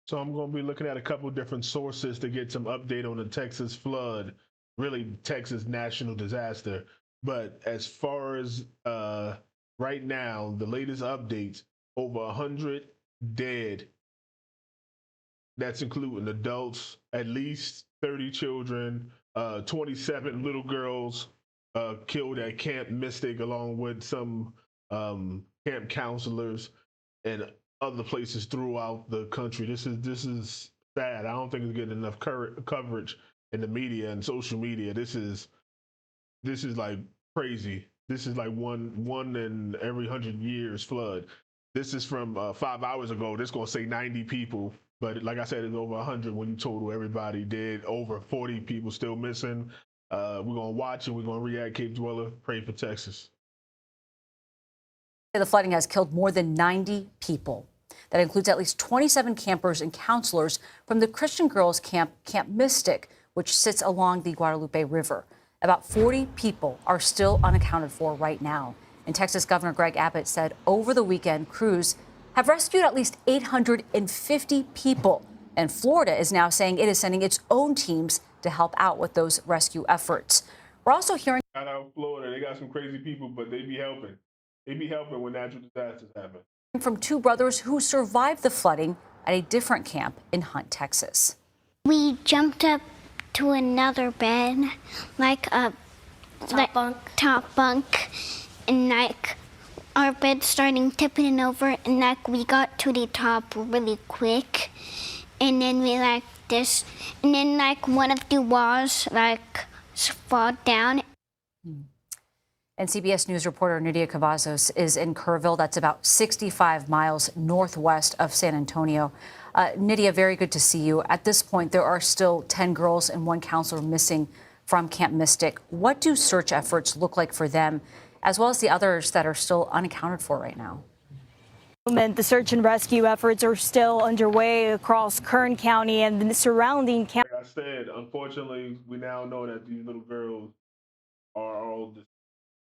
So I'm going to be looking at a couple different sources to get some update on the Texas flood, really Texas national disaster. But as far as right now, the latest updates, over 100 dead. That's including adults, at least 30 children, 27 little girls killed at Camp Mystic, along with some camp counselors and other places throughout the country. This is sad. I don't think it's getting enough coverage in the media and social media. This is like crazy. This is like one in every 100 years flood. This is from 5 hours ago. This gonna say 90 people, but like I said, it's over 100 when you total everybody dead. Over 40 people still missing. We're gonna watch and we're gonna react. Cape Dweller, pray for Texas. The flooding has killed more than 90 people. That includes at least 27 campers and counselors from the Christian girls' camp, Camp Mystic, which sits along the Guadalupe River. About 40 people are still unaccounted for right now. And Texas Governor Greg Abbott said over the weekend, crews have rescued at least 850 people. And Florida is now saying it is sending its own teams to help out with those rescue efforts. We're also hearing Out of Florida, they got some crazy people, but they be helping. They be helping when natural disasters happen. From two brothers who survived the flooding at a different camp in Hunt, Texas. We jumped up to another bed, like a top bunk, and like our bed starting tipping over, and like we got to the top really quick, and then we like this, and then like one of the walls like fall down. And CBS News reporter Nydia Cavazos is in Kerrville. That's about 65 miles northwest of San Antonio. Nydia, very good to see you. At this point, there are still 10 girls and one counselor missing from Camp Mystic. What do search efforts look like for them, as well as the others that are still unaccounted for right now? The search and rescue efforts are still underway across Kern County and the surrounding county. Like I said, unfortunately, we now know that these little girls are all deceased.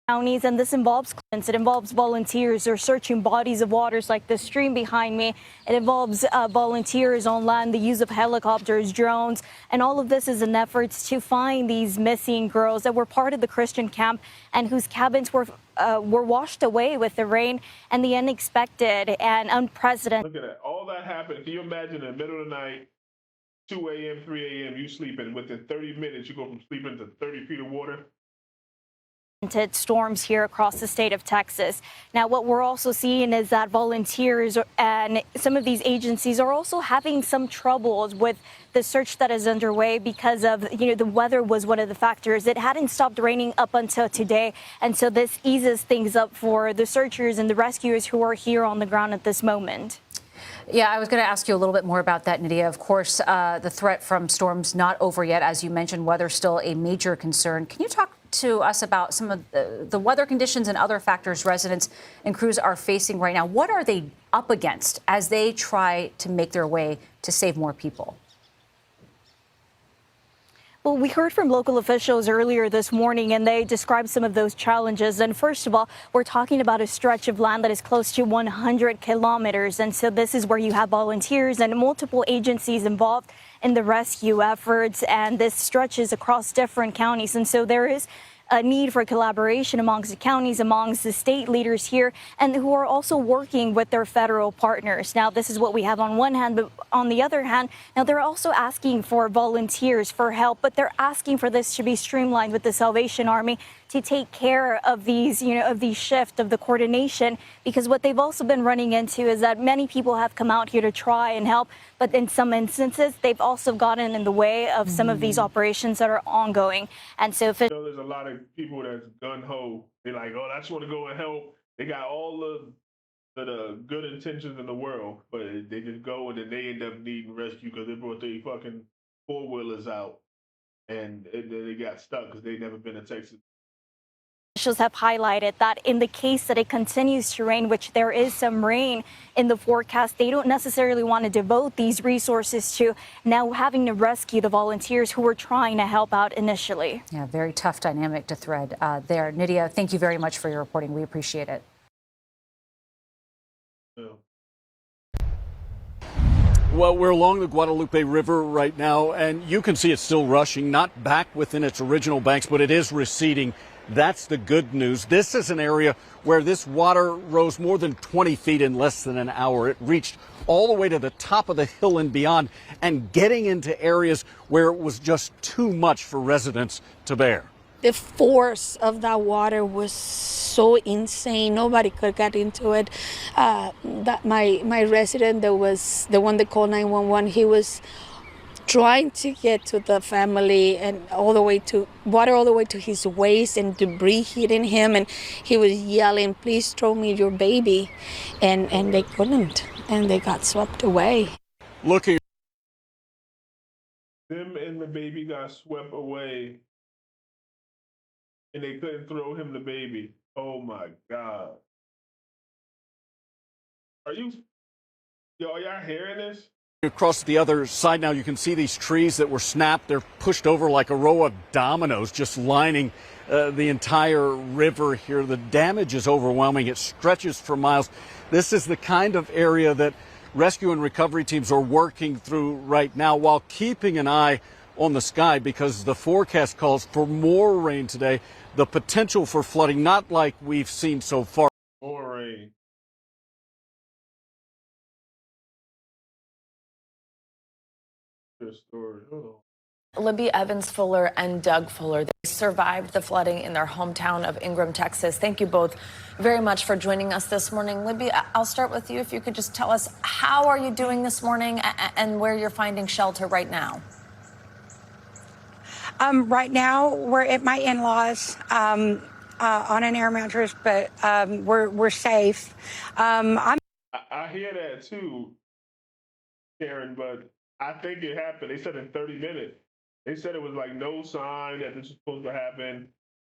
Counties, and this involves it involves volunteers who are searching bodies of waters like the stream behind me. It involves volunteers on land, the use of helicopters, drones, and all of this is an effort to find these missing girls that were part of the Christian camp and whose cabins were washed away with the rain and the unexpected and unprecedented. Look at that. All that happened. Can you imagine in the middle of the night, 2 a.m., 3 a.m., you sleeping. Within 30 minutes, you go from sleeping to 30 feet of water. Storms here across the state of Texas. Now, what we're also seeing is that volunteers and some of these agencies are also having some troubles with the search that is underway because of, the weather was one of the factors. It hadn't stopped raining up until today. And so this eases things up for the searchers and the rescuers who are here on the ground at this moment. Yeah, I was going to ask you a little bit more about that, Nydia. Of course, the threat from storms not over yet. As you mentioned, weather still a major concern. Can you talk to us about some of the weather conditions and other factors residents and crews are facing right now? What are they up against as they try to make their way to save more people? Well, we heard from local officials earlier this morning, and they described some of those challenges. And first of all, we're talking about a stretch of land that is close to 100 kilometers. And so this is where you have volunteers and multiple agencies involved in the rescue efforts. And this stretches across different counties. And so there is a need for collaboration amongst the counties, amongst the state leaders here, and who are also working with their federal partners. Now, this is what we have on one hand, but on the other hand, now they're also asking for volunteers for help, but they're asking for this to be streamlined with the Salvation Army to take care of these, of the shift of the coordination, because what they've also been running into is that many people have come out here to try and help, but in some instances, they've also gotten in the way of some of these operations that are ongoing. And so there's a lot of people that's gun-ho. They're like, oh, I just want to go and help. They got all the good intentions in the world, but they just go and then they end up needing rescue because they brought their fucking four-wheelers out and they got stuck because they never been to Texas. Officials have highlighted that in the case that it continues to rain, which there is some rain in the forecast, they don't necessarily want to devote these resources to now having to rescue the volunteers who were trying to help out initially. Yeah, very tough dynamic to thread there. Nydia, thank you very much for your reporting. We appreciate it. Yeah. Well, we're along the Guadalupe River right now, and you can see it's still rushing, not back within its original banks, but it is receding. That's the good news. This is an area where this water rose more than 20 feet in less than an hour. It reached all the way to the top of the hill and beyond, and getting into areas where it was just too much for residents to bear. The force of that water was so insane. Nobody could get into it. That my resident, that was the one that called 911. He was trying to get to the family and all the way to water, all the way to his waist, and debris hitting him. And he was yelling, "Please throw me your baby," and they couldn't, and they got swept away. Looking. Them and the baby got swept away. And they couldn't throw him the baby. Oh my God. Are y'all hearing this? Across the other side now, you can see these trees that were snapped. They're pushed over like a row of dominoes, just lining the entire river here. The damage is overwhelming. It stretches for miles. This is the kind of area that rescue and recovery teams are working through right now while keeping an eye on the sky, because the forecast calls for more rain today. The potential for flooding, not like we've seen so far. More rain. Good story. Libby Evans Fuller and Doug Fuller, they survived the flooding in their hometown of Ingram, Texas. Thank you both very much for joining us this morning. Libby, I'll start with you. If you could just tell us, how are you doing this morning and where you're finding shelter right now? Right now, we're at my in-laws on an air mattress, but we're safe. I hear that too, Karen, but I think it happened. They said in 30 minutes. They said it was like no sign that this was supposed to happen,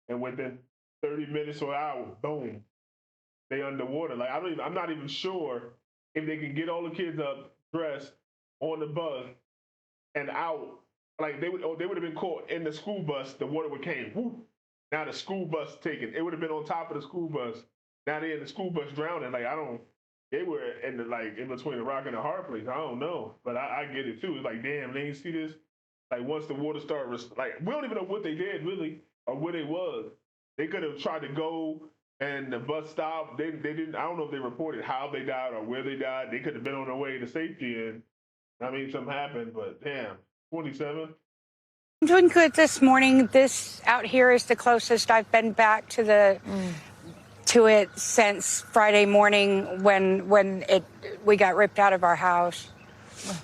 and within 30 minutes or an hour, boom, they underwater. Like I'm not even sure if they can get all the kids up, dressed, on the bus, and out. Like they would have been caught in the school bus. The water would came. Whoop. Now the school bus taken. It would have been on top of the school bus. Now they're in the school bus drowning. Like they were in in between a rock and a hard place. I don't know, but I get it too. It's like, damn, they didn't see this. Like once the water started, we don't even know what they did really or where they was. They could have tried to go and the bus stopped. They didn't. I don't know if they reported how they died or where they died. They could have been on their way to safety, and I mean something happened. But damn. 27. I'm doing good this morning. This out here is the closest I've been back to it since Friday morning when we got ripped out of our house.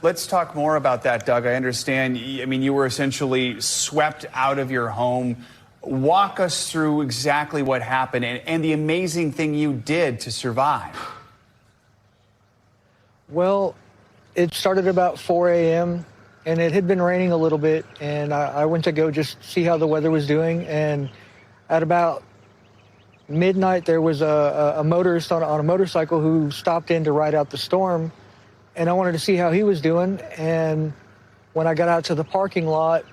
Let's talk more about that, Doug. I understand. I mean, you were essentially swept out of your home. Walk us through exactly what happened and the amazing thing you did to survive. Well, it started about 4 a.m. and it had been raining a little bit, and I went to go just see how the weather was doing, and at about midnight there was a motorist on a motorcycle who stopped in to ride out the storm, and I wanted to see how he was doing. And when I got out to the parking lot,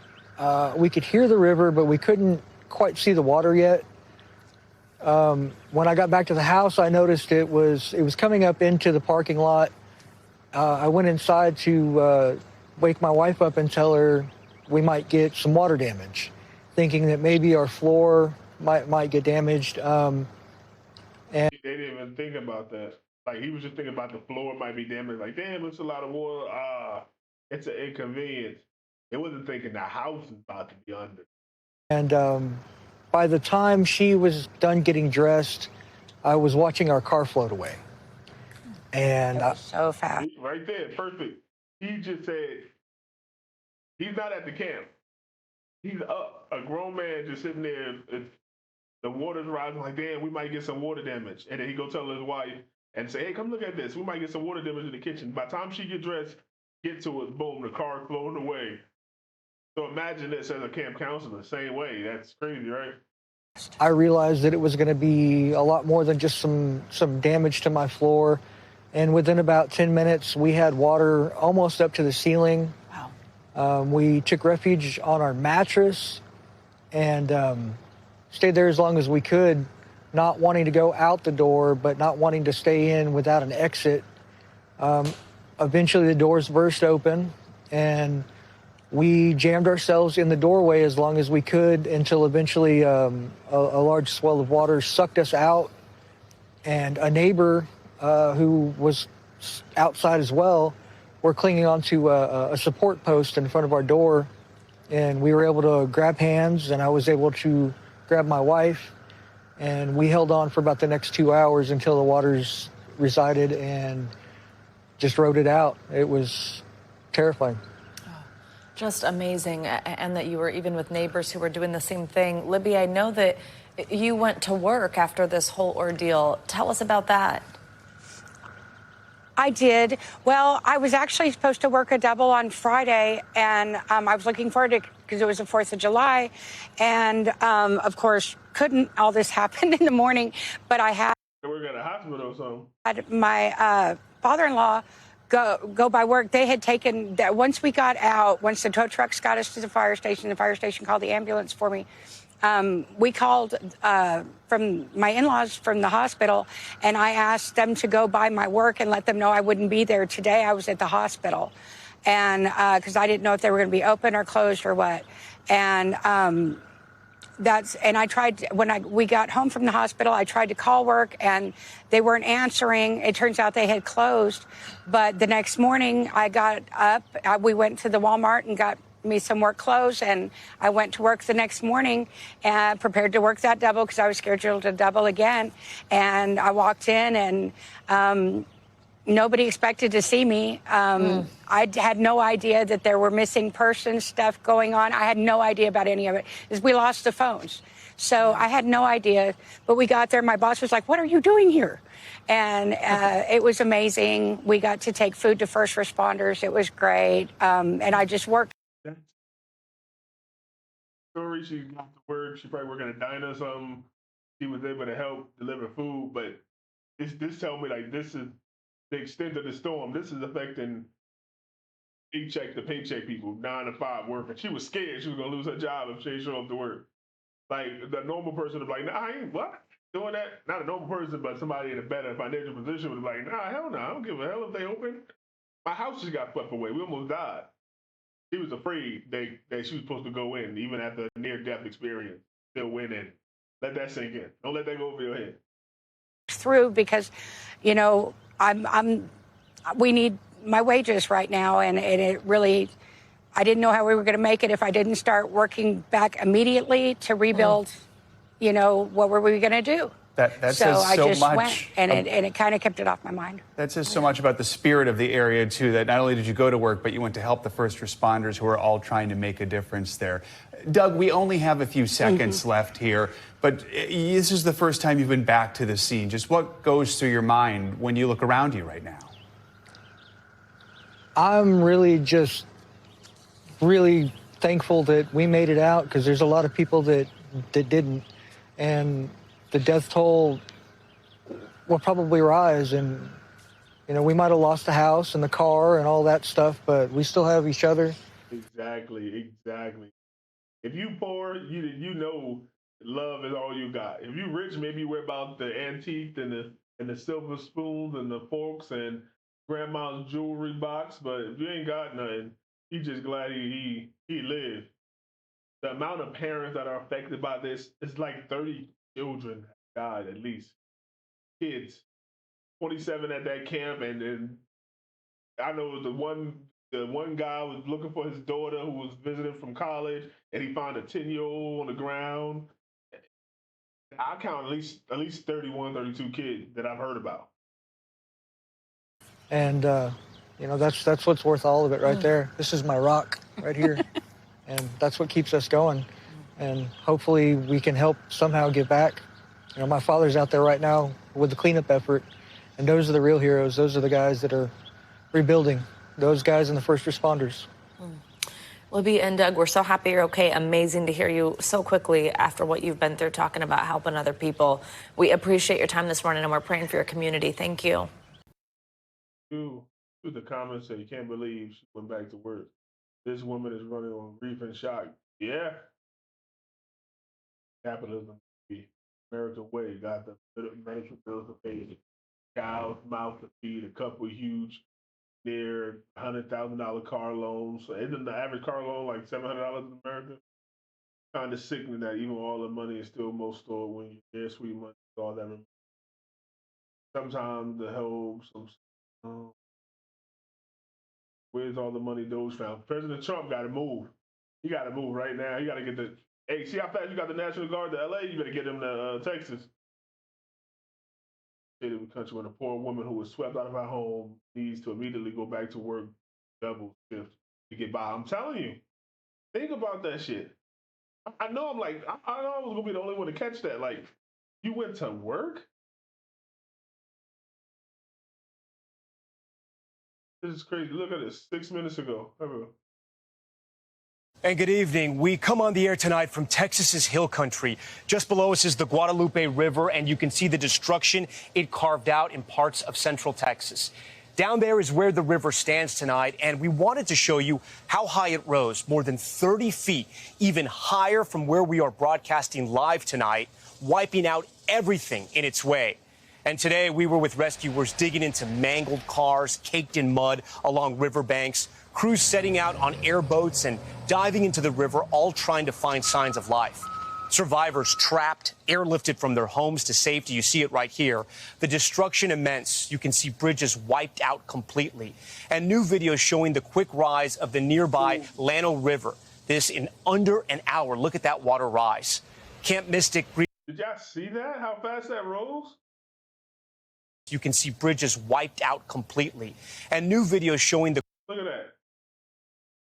we could hear the river, but we couldn't quite see the water yet. When I got back to the house, I noticed it was coming up into the parking lot. I went inside to wake my wife up and tell her we might get some water damage, thinking that maybe our floor might get damaged. And they didn't even think about that. Like he was just thinking about the floor might be damaged. Like, damn, it's a lot of water. It's an inconvenience. It wasn't thinking the house is about to be under. And by the time she was done getting dressed, I was watching our car float away. And so fast. Right there, perfect. He just said he's not at the camp. He's up, a grown man just sitting there. The water's rising. Like, damn, we might get some water damage. And then he go tell his wife and say, hey, come look at this. We might get some water damage in the kitchen. By the time she get dressed, get to it, boom, the car floating away. So imagine this as a camp counselor, same way. That's crazy, right? I realized that it was going to be a lot more than just some damage to my floor. And within about 10 minutes, we had water almost up to the ceiling. Wow. We took refuge on our mattress and stayed there as long as we could, not wanting to go out the door, but not wanting to stay in without an exit. eventually the doors burst open, and we jammed ourselves in the doorway as long as we could until eventually a large swell of water sucked us out. And a neighbor who was outside as well were clinging onto a support post in front of our door. And we were able to grab hands, and I was able to grab my wife. And we held on for about the next 2 hours until the waters resided and just rode it out. It was terrifying. Just amazing, and that you were even with neighbors who were doing the same thing. Libby, I know that you went to work after this whole ordeal. Tell us about that. I did. Well, I was actually supposed to work a double on Friday, and I was looking forward to it because it was the 4th of July. And, of course, couldn't all this happen in the morning, but I had We're at a hospital or something. had my father-in-law go by work. They had taken that once we got out, once the tow trucks got us to the fire station called the ambulance for me. We called from my in-laws from the hospital, and I asked them to go by my work and let them know I wouldn't be there today. I was at the hospital, and because I didn't know if they were going to be open or closed or what. And I tried we got home from the hospital. I tried to call work, and they weren't answering. It turns out they had closed. But the next morning, I got up. We went to the Walmart and got me some work clothes, and I went to work the next morning and prepared to work that double because I was scheduled to double again. And I walked in, and nobody expected to see me. I had no idea that there were missing persons stuff going on. I had no idea about any of it. We lost the phones. So I had no idea. But we got there. My boss was like, "What are you doing here?" And it was amazing. We got to take food to first responders. It was great. And I just worked. Story, she got to work. She probably worked in a diner or something. She was able to help deliver food, but this tell me like this is the extent of the storm. This is affecting paycheck to paycheck people, 9 to 5 working. She was scared she was gonna lose her job if she didn't show up to work. Like the normal person would be like, "Nah, I ain't what doing that." Not a normal person, but somebody in a better financial position would be like, "Nah, hell no, I don't give a hell if they open." My house just got swept away. We almost died. She was afraid that she was supposed to go in, even after a near-death experience. Still went in. Let that sink in. Don't let that go over your head. Through because, we need my wages right now, and it really, I didn't know how we were going to make it if I didn't start working back immediately to rebuild. What were we going to do? That So says I so just much. went, and it kind of kept it off my mind. That says so much about the spirit of the area, too, that not only did you go to work, but you went to help the first responders who are all trying to make a difference there. Doug, we only have a few seconds left here, but this is the first time you've been back to the scene. Just what goes through your mind when you look around you right now? I'm really thankful that we made it out, because there's a lot of people that didn't. And the death toll will probably rise, and we might have lost the house and the car and all that stuff, but we still have each other. Exactly. If you poor, you know love is all you got. If you rich, maybe you worry about the antique and the silver spoons and the forks and grandma's jewelry box. But if you ain't got nothing, you just glad he lived. The amount of parents that are affected by this is like 30 children died at least. Kids, 27 at that camp, and I know the one guy was looking for his daughter who was visiting from college, and he found a 10-year-old on the ground. I count at least 31, 32 kids that I've heard about. And that's what's worth all of it right there. This is my rock right here. And that's what keeps us going. And hopefully we can help somehow give back. My father's out there right now with the cleanup effort, and those are the real heroes. Those are the guys that are rebuilding, those guys and the first responders. Libby and Doug, we're so happy you're okay. Amazing to hear you so quickly after what you've been through, talking about helping other people. We appreciate your time this morning, and we're praying for your community. Thank you. The comments say you can't believe she went back to work. This woman is running on grief and shock. Yeah. Capitalism, the American way, got the medical bills to pay, child's mouth to feed, a couple of huge near $100,000 car loans. So isn't the average car loan like $700 in America? Kind of sickening that even all the money is still most stored when you're there, sweet money, all that. Sometimes the help, where's all the money those found? President Trump got to move. He got to move right now. He got to get the. Hey, see how fast you got the National Guard to LA? You better get them to Texas. State of the country when a poor woman who was swept out of her home needs to immediately go back to work double shift to get by. I'm telling you, think about that shit. I know I'm like, I know I was gonna be the only one to catch that. Like, you went to work? This is crazy. Look at this. 6 minutes ago. And good evening. We come on the air tonight from Texas's hill country. Just below us is the Guadalupe River, and you can see the destruction it carved out in parts of central Texas. Down there is where the river stands tonight, and we wanted to show you how high it rose, more than 30 feet, even higher from where we are broadcasting live tonight, wiping out everything in its way. And today we were with rescuers digging into mangled cars, caked in mud along riverbanks, crews setting out on airboats and diving into the river, all trying to find signs of life. Survivors trapped, airlifted from their homes to safety. You see it right here. The destruction immense. You can see bridges wiped out completely. And new videos showing the quick rise of the nearby Llano River. This in under an hour. Look at that water rise. Camp Mystic. Did y'all see that? How fast that rose? You can see bridges wiped out completely. And new videos showing the Look at that.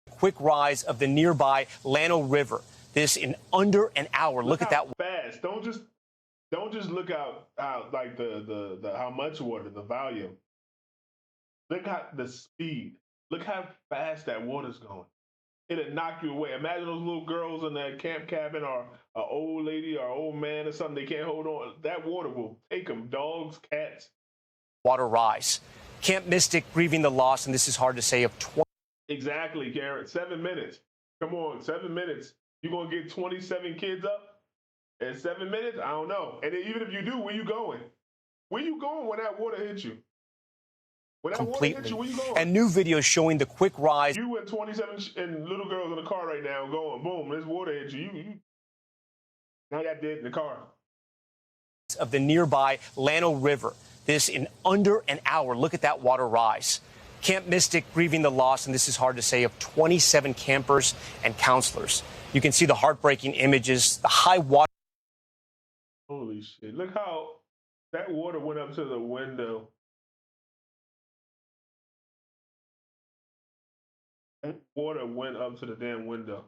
Quick rise of the nearby Llano River. This in under an hour. Look at that. Fast. Don't just look out like the how much water, the volume. Look at the speed. Look how fast that water's going. It'll knock you away. Imagine those little girls in that camp cabin, or an old lady or old man or something. They can't hold on. That water will take them. Dogs, cats. Water rise. Camp Mystic grieving the loss, and this is hard to say, of 20. Exactly, Garrett. 7 minutes. Come on, 7 minutes. You gonna get 27 kids up in 7 minutes? I don't know. And then even if you do, where you going? Where you going when that water hits you? When that water hits you, where you going? And new videos showing the quick rise. You and 27 and little girls in the car right now going, boom, this water hits you. Now you got dead in the car. Of the nearby Llano River. This in under an hour. Look at that water rise. Camp Mystic grieving the loss, and this is hard to say, of 27 campers and counselors. You can see the heartbreaking images, the high water. Holy shit. Look how that water went up to the window. That water went up to the damn window.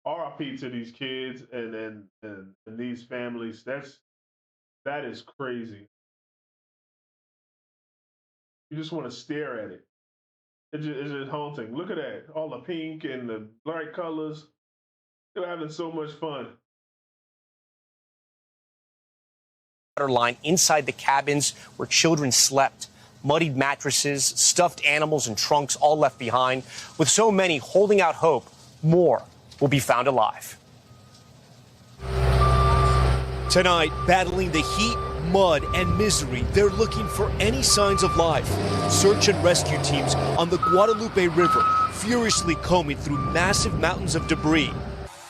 RIP to these kids and these families. That is crazy. You just want to stare at it. It's just haunting. Look at that. All the pink and the bright colors. They're having so much fun. Water line inside the cabins where children slept. Muddied mattresses, stuffed animals and trunks all left behind. With so many holding out hope, more will be found alive. Tonight, battling the heat, mud, and misery, they're looking for any signs of life. Search and rescue teams on the Guadalupe River furiously combing through massive mountains of debris.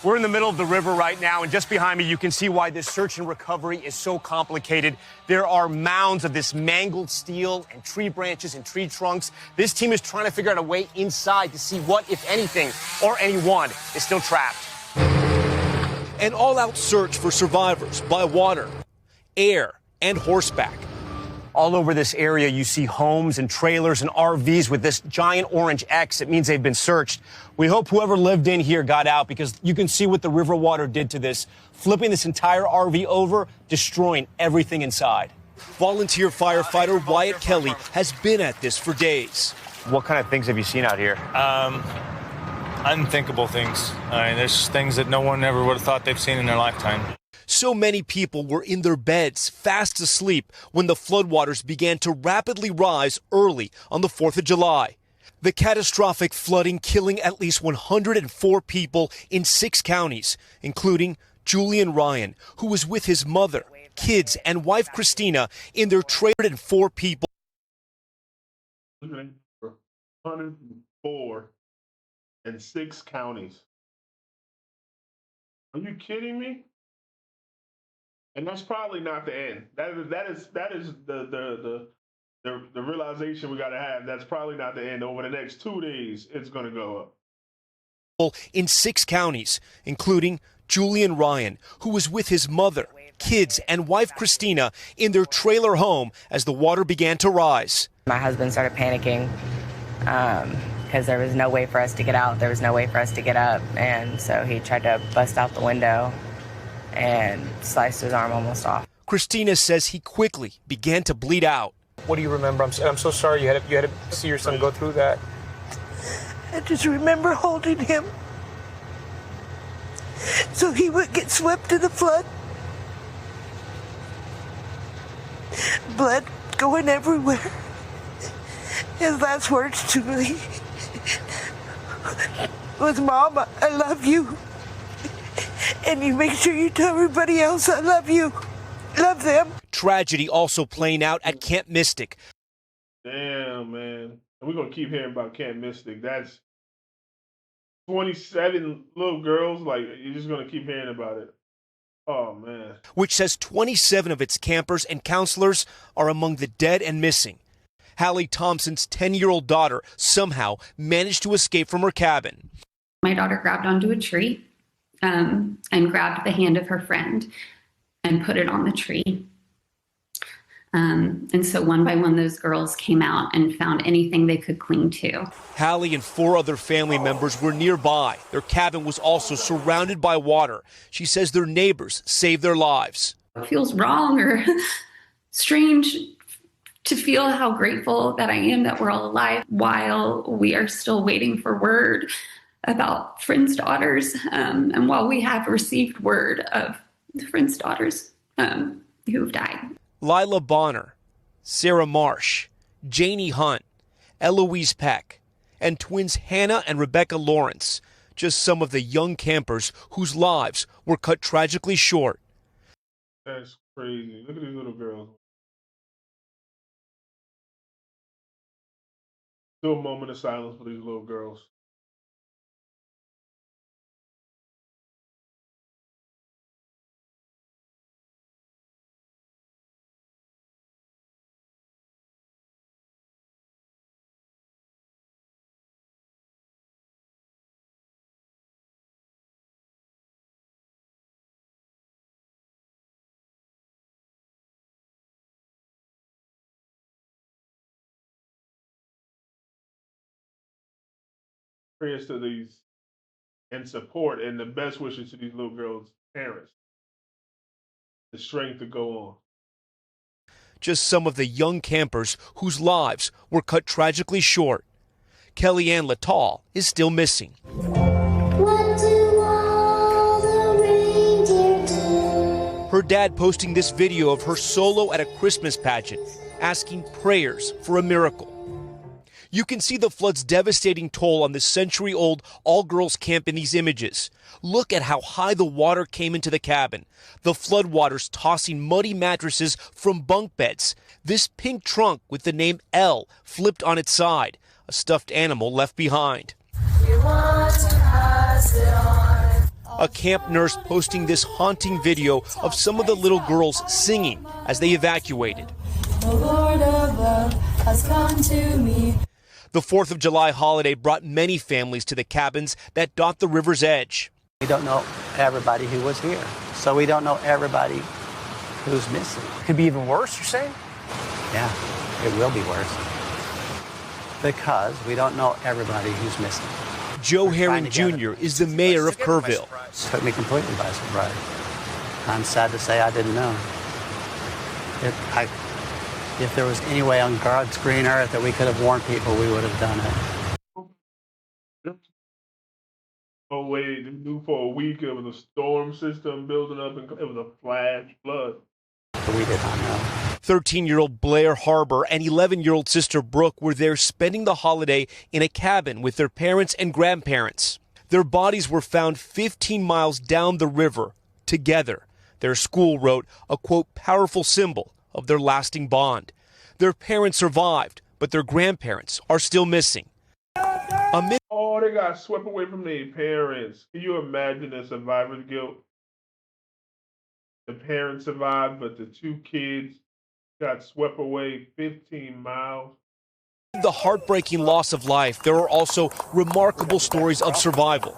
We're in the middle of the river right now, and just behind me, you can see why this search and recovery is so complicated. There are mounds of this mangled steel and tree branches and tree trunks. This team is trying to figure out a way inside to see what, if anything, or anyone is still trapped. An all-out search for survivors by water, air, and horseback. All over this area, you see homes and trailers and RVs with this giant orange X. It means they've been searched. We hope whoever lived in here got out, because you can see what the river water did to this, flipping this entire RV over, destroying everything inside. Volunteer firefighter Wyatt Kelly has been at this for days. What kind of things have you seen out here? Unthinkable things. I mean, there's things that no one ever would have thought they've seen in their lifetime. So many people were in their beds, fast asleep, when the floodwaters began to rapidly rise early on the 4th of July. The catastrophic flooding killing at least 104 people in 6 counties, including Julian Ryan, who was with his mother kids, and wife Christina in their trailer, and 4 people. 104 in 6 counties. Are you kidding me? And that's probably not the end. That is the realization we got to have. That's probably not the end. Over the next 2 days, it's going to go up. In 6 counties, including Julian Ryan, who was with his mother, kids, and wife Christina in their trailer home as the water began to rise. My husband started panicking because there was no way for us to get out. There was no way for us to get up. And so he tried to bust out the window and sliced his arm almost off. Christina says he quickly began to bleed out. What do you remember? I'm so sorry you had to see your son go through that. I just remember holding him so he would get swept in the flood. Blood going everywhere. His last words to me was, "Mama, I love you. And you make sure you tell everybody else I love you. Love them." Tragedy also playing out at Camp Mystic. Damn, man. We're going to keep hearing about Camp Mystic. That's 27 little girls. Like, you're just going to keep hearing about it. Oh, man. Which says 27 of its campers and counselors are among the dead and missing. Hallie Thompson's 10-year-old daughter somehow managed to escape from her cabin. My daughter grabbed onto a tree and grabbed the hand of her friend and put it on the tree. And so one by one, those girls came out and found anything they could cling to. Hallie and 4 other family members were nearby. Their cabin was also surrounded by water. She says their neighbors saved their lives. It feels wrong or strange to feel how grateful that I am that we're all alive while we are still waiting for word about friends' daughters. And while we have received word of the friends' daughters who've died. Lila Bonner, Sarah Marsh, Janie Hunt, Eloise Peck, and twins Hannah and Rebecca Lawrence, just some of the young campers whose lives were cut tragically short. That's crazy. Look at these little girls. Do a moment of silence for these little girls. Prayers to these and support and the best wishes to these little girls' parents. The strength to go on. Just some of the young campers whose lives were cut tragically short. Kellyanne Littall is still missing. Her dad posting this video of her solo at a Christmas pageant, asking prayers for a miracle. You can see the flood's devastating toll on the century-old all-girls camp in these images. Look at how high the water came into the cabin. The floodwaters tossing muddy mattresses from bunk beds. This pink trunk with the name L flipped on its side. A stuffed animal left behind. A camp nurse posting this haunting video of some of the little girls singing as they evacuated. The Lord of love has come to me. The 4th of July holiday brought many families to the cabins that dot the river's edge. We don't know everybody who was here, so we don't know everybody who's missing. Could be even worse, you're saying? Yeah, it will be worse because we don't know everybody who's missing. Joe Herring Jr. is the mayor of Kerrville. Took me completely by surprise. I'm sad to say I didn't know. If there was any way on God's green earth that we could have warned people, we would have done it. Oh, wait, they knew for a week it was a storm system building up and it was a flash flood. But we did not know. 13-year-old Blair Harbor and 11-year-old sister Brooke were there spending the holiday in a cabin with their parents and grandparents. Their bodies were found 15 miles down the river, together. Their school wrote a, quote, powerful symbol of their lasting bond. Their parents survived, but their grandparents are still missing. Oh, they got swept away from their parents. Can you imagine the survivor's guilt? The parents survived, but the two kids got swept away 15 miles. The heartbreaking loss of life, there are also remarkable stories of survival.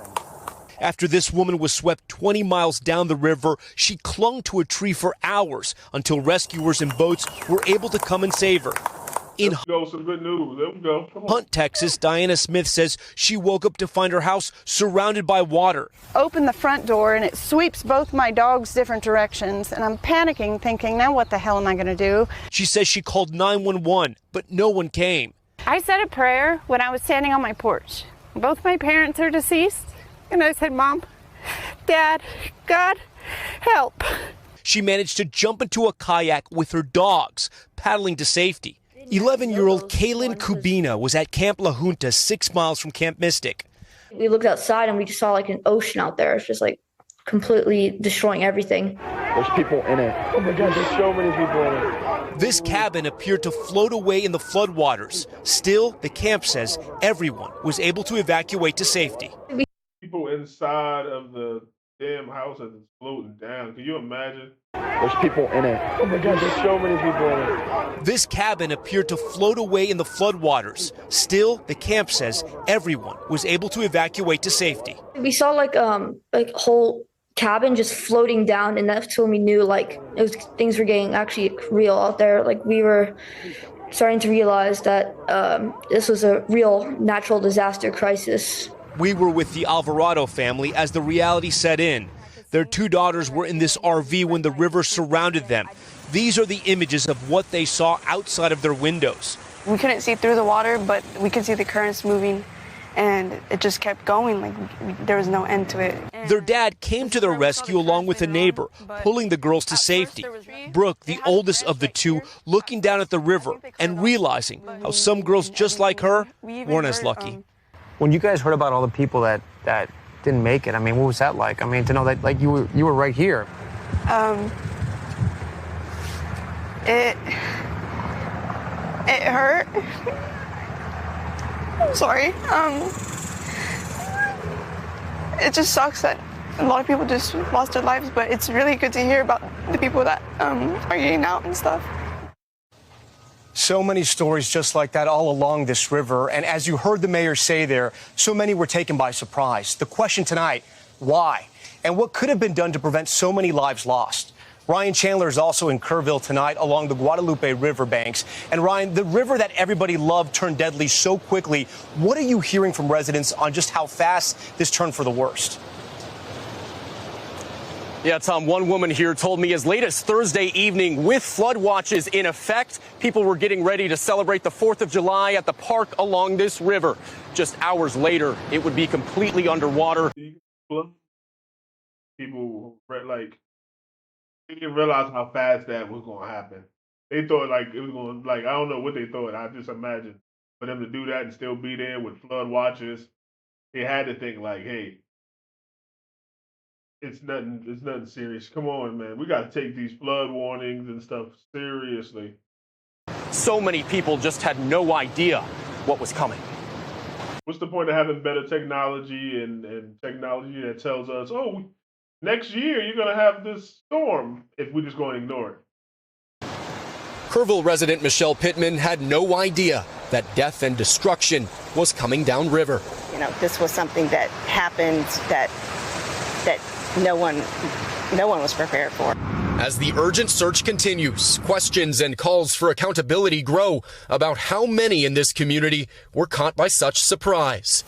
After this woman was swept 20 miles down the river, she clung to a tree for hours until rescuers and boats were able to come and save her. In some good news. There we go. Come on. Hunt, Texas, Diana Smith says she woke up to find her house surrounded by water. Open the front door and it sweeps both my dogs different directions, and I'm panicking, thinking, now what the hell am I going to do? She says she called 911, but no one came. I said a prayer when I was standing on my porch. Both my parents are deceased, and I said, Mom, Dad, God, help. She managed to jump into a kayak with her dogs, paddling to safety. 11-year-old Kaylin Kubina was at Camp La Junta, 6 miles from Camp Mystic. We looked outside and we just saw like an ocean out there. It's just like completely destroying everything. There's people in it. Oh my God, there's so many people in it. This cabin appeared to float away in the floodwaters. Still, the camp says everyone was able to evacuate to safety. People inside of the damn house as it's floating down. Can you imagine? There's people in it. Oh my God, there's so many people in it. This cabin appeared to float away in the floodwaters. Still, the camp says everyone was able to evacuate to safety. We saw like whole cabin just floating down, and that's when we knew like things were getting actually real out there. Like we were starting to realize that this was a real natural disaster crisis. We were with the Alvarado family as the reality set in. Their 2 daughters were in this RV when the river surrounded them. These are the images of what they saw outside of their windows. We couldn't see through the water, but we could see the currents moving, and it just kept going. Like there was no end to it. Their dad came to their rescue along with a neighbor, pulling the girls to safety. Brooke, the oldest of the 2, looking down at the river and realizing how some girls just like her weren't as lucky. When you guys heard about all the people that didn't make it, I mean, what was that like? I mean, to know that like you were right here. It hurt. I'm sorry. It just sucks that a lot of people just lost their lives, but it's really good to hear about the people that are getting out and stuff. So many stories just like that all along this river. And as you heard the mayor say there, so many were taken by surprise. The question tonight, why? And what could have been done to prevent so many lives lost? Ryan Chandler is also in Kerrville tonight along the Guadalupe River banks. And Ryan, the river that everybody loved turned deadly so quickly. What are you hearing from residents on just how fast this turned for the worst? Yeah, Tom, one woman here told me as late as Thursday evening, with flood watches in effect, people were getting ready to celebrate the 4th of July at the park along this river. Just hours later, it would be completely underwater. People, like, they didn't realize how fast that was going to happen. They thought, like, it was going to, like, I don't know what they thought. I just imagine for them to do that and still be there with flood watches, they had to think, like, hey, it's nothing serious. Come on, man. We got to take these flood warnings and stuff seriously. So many people just had no idea what was coming. What's the point of having better technology and technology that tells us, oh, next year you're going to have this storm if we're just going to ignore it? Kerrville resident Michelle Pittman had no idea that death and destruction was coming downriver. You know, this was something that happened that no one was prepared for. As the urgent search continues, questions and calls for accountability grow about how many in this community were caught by such surprise.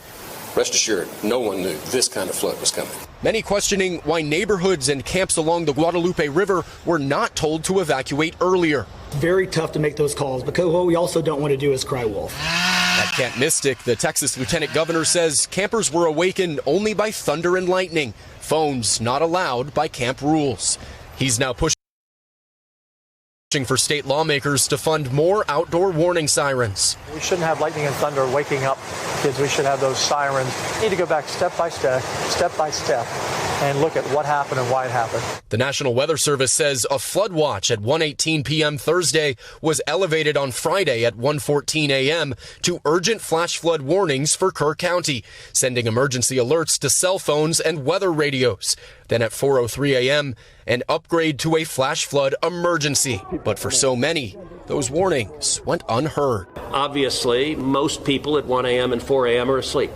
Rest assured, no one knew this kind of flood was coming. Many questioning why neighborhoods and camps along the Guadalupe River were not told to evacuate earlier. Very tough to make those calls because what we also don't want to do is cry wolf. At Camp Mystic, the Texas Lieutenant Governor says campers were awakened only by thunder and lightning. Phones not allowed by camp rules. He's now pushing for state lawmakers to fund more outdoor warning sirens. We shouldn't have lightning and thunder waking up kids. We should have those sirens. We need to go back step by step, and look at what happened and why it happened. The National Weather Service says a flood watch at 1:18 p.m. Thursday was elevated on Friday at 1:14 a.m. to urgent flash flood warnings for Kerr County, sending emergency alerts to cell phones and weather radios. Then at 4:03 a.m., an upgrade to a flash flood emergency. But for so many, those warnings went unheard. Obviously, most people at 1 a.m. and 4 a.m. are asleep.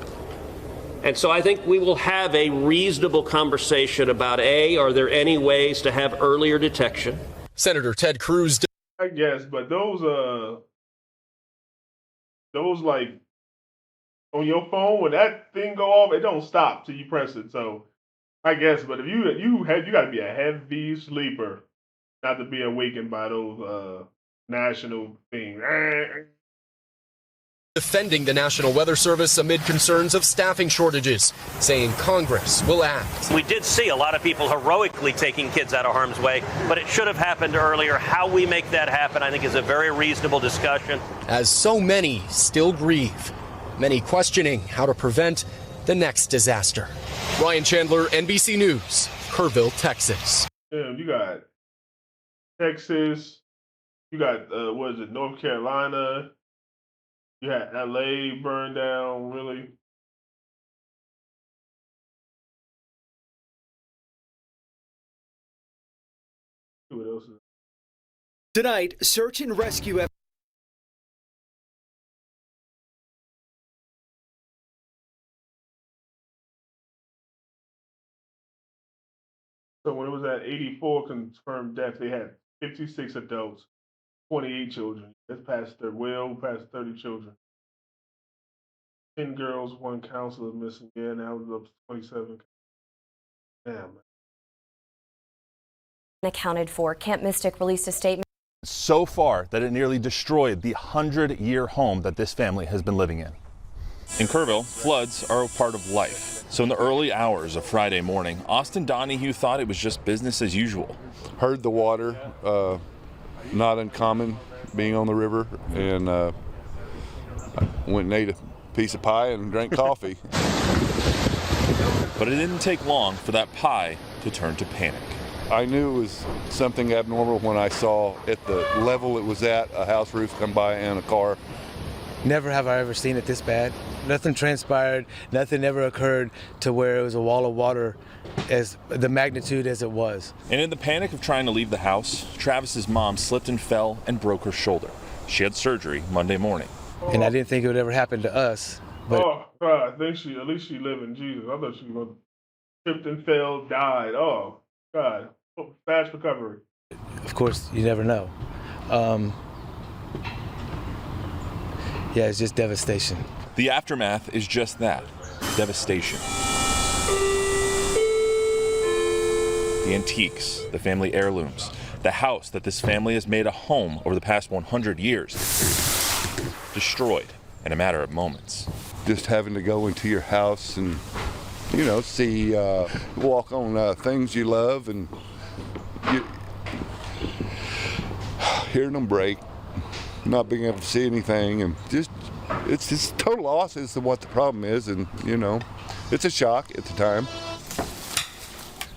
And so I think we will have a reasonable conversation about, are there any ways to have earlier detection? Senator Ted Cruz. I guess, but those like on your phone, when that thing go off, it don't stop till you press it. So I guess, but if you got to be a heavy sleeper not to be awakened by those national things. Defending the National Weather Service amid concerns of staffing shortages, saying Congress will act. We did see a lot of people heroically taking kids out of harm's way, but it should have happened earlier. How we make that happen, I think, is a very reasonable discussion. As so many still grieve, many questioning how to prevent the next disaster. Ryan Chandler, NBC News, Kerrville, Texas. Damn, you got Texas, you got, North Carolina, you had LA burned down, really. What else is Tonight, search and rescue efforts. So when it was at 84 confirmed deaths, they had 56 adults, 28 children. That's past 30 children. 10 girls, 1 counselor missing. Yeah, now it's up to 27. Damn. Accounted for. Camp Mystic released a statement. So far that it nearly destroyed the 100-year home that this family has been living in. In Kerrville, floods are a part of life. So in the early hours of Friday morning, Austin Donahue thought it was just business as usual. Heard the water, not uncommon being on the river, and I went and ate a piece of pie and drank coffee. But it didn't take long for that pie to turn to panic. I knew it was something abnormal when I saw at the level it was at, a house roof come by and a car. Never have I ever seen it this bad. Nothing transpired, nothing ever occurred to where it was a wall of water as the magnitude as it was. And in the panic of trying to leave the house, Travis's mom slipped and fell and broke her shoulder. She had surgery Monday morning. And I didn't think it would ever happen to us. But oh, God, I think at least she lived in Jesus. I thought she was tripped and fell, died. Oh, God. Fast recovery. Of course, you never know. Yeah, it's just devastation. The aftermath is just that, devastation. The antiques, the family heirlooms, the house that this family has made a home over the past 100 years, destroyed in a matter of moments. Just having to go into your house and, see, walk on things you love and hearing them break, not being able to see anything, and it's just total loss as to what the problem is, and it's a shock at the time.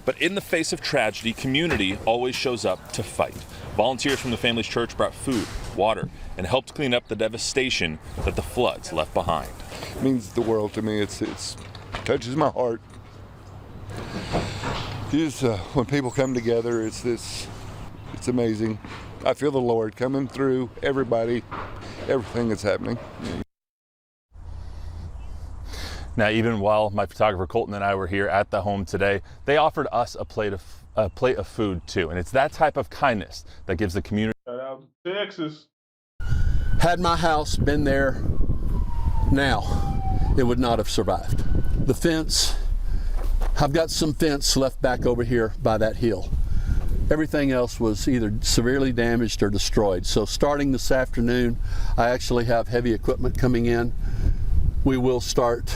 But in the face of tragedy, community always shows up to fight. Volunteers from the family's church brought food, water, and helped clean up the devastation that the floods left behind. It means the world to me. It touches my heart. When people come together, it's amazing. I feel the Lord coming through everybody, everything that's happening. Now, even while my photographer Colton and I were here at the home today, they offered us a plate of food too, and it's that type of kindness that gives the community. Shout out to Texas. Had my house been there now, it would not have survived. The fence, I've got some fence left back over here by that hill. Everything else was either severely damaged or destroyed. So starting this afternoon, I actually have heavy equipment coming in. We will start